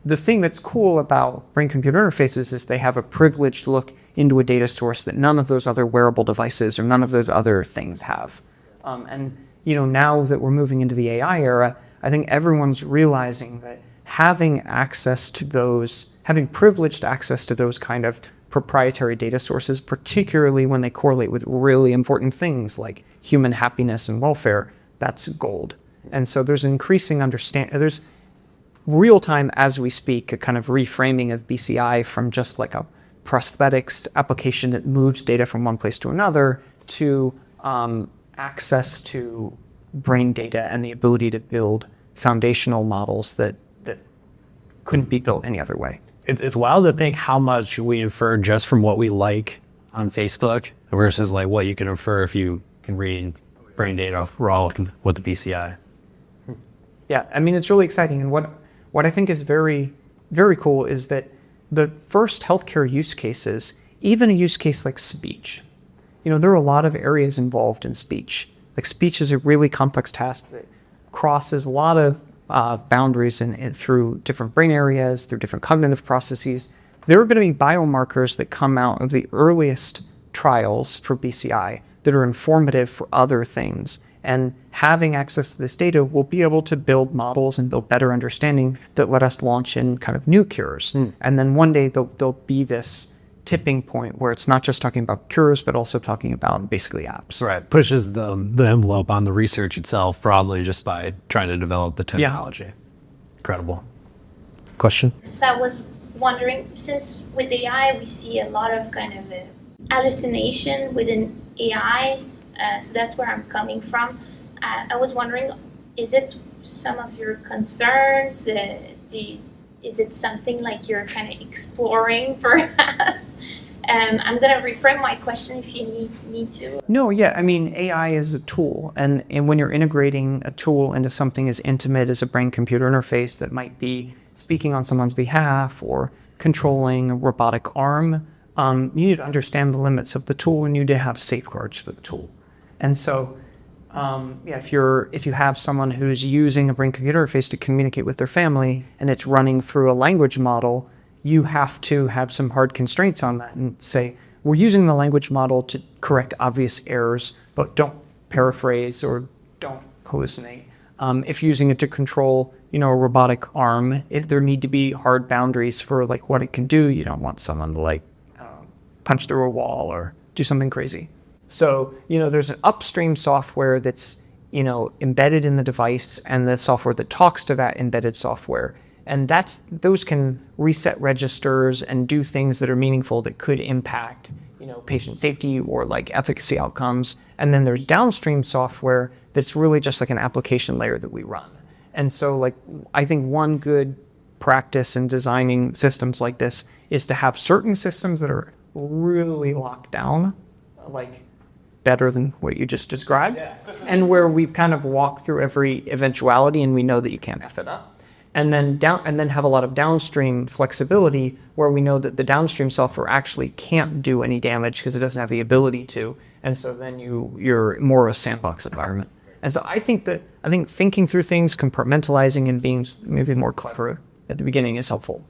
the thing that's cool about brain-computer interfaces is they have a privileged look into a data source that none of those other wearable devices or none of those other things have. And now that we're moving into the AI era, I think everyone's realizing that having privileged access to those kind of proprietary data sources, particularly when they correlate with really important things like human happiness and welfare, that's gold. And so there's increasing there's real time as we speak, a kind of reframing of BCI from just like a prosthetics application that moves data from one place to another to access to brain data and the ability to build foundational models that couldn't be built any other way. It's wild to think how much we infer just from what we like on Facebook versus like what you can infer if you can read brain data raw with the BCI. Yeah, I mean, it's really exciting. And what I think is very, very cool is that the first healthcare use cases, even a use case like speech, there are a lot of areas involved in speech. Like speech is a really complex task that crosses a lot of boundaries through different brain areas, through different cognitive processes. There are going to be biomarkers that come out of the earliest trials for BCI that are informative for other things. And having access to this data, we'll be able to build models and build better understanding that let us launch in kind of new cures. And then one day there'll be this tipping point where it's not just talking about cures, but also talking about basically apps. Right. Pushes the envelope on the research itself broadly just by trying to develop the technology. Yeah. Incredible. Question? So I was wondering, since with AI, we see a lot of kind of hallucination within AI, so that's where I'm coming from. I was wondering, is it some of your concerns? Is it something like you're kind of exploring, perhaps? I'm going to reframe my question if you need me to. No, yeah. I mean, AI is a tool. And when you're integrating a tool into something as intimate as a brain-computer interface that might be speaking on someone's behalf or controlling a robotic arm, you need to understand the limits of the tool and you need to have safeguards for the tool. And so, if you have someone who's using a brain-computer interface to communicate with their family and it's running through a language model, you have to have some hard constraints on that and say, we're using the language model to correct obvious errors, but don't paraphrase or don't hallucinate. If you're using it to control, a robotic arm, there need to be hard boundaries for like what it can do. You don't want someone to punch through a wall or do something crazy. So, there's an upstream software that's, embedded in the device and the software that talks to that embedded software. And those can reset registers and do things that are meaningful that could impact, patient safety or like efficacy outcomes. And then there's downstream software that's really just like an application layer that we run. And so I think one good practice in designing systems like this is to have certain systems that are really locked down, like better than what you just described, and where we've kind of walked through every eventuality and we know that you can't F it up. And then have a lot of downstream flexibility where we know that the downstream software actually can't do any damage because it doesn't have the ability to. And so then you're more a sandbox environment. And so I think thinking through things, compartmentalizing and being maybe more clever at the beginning is helpful.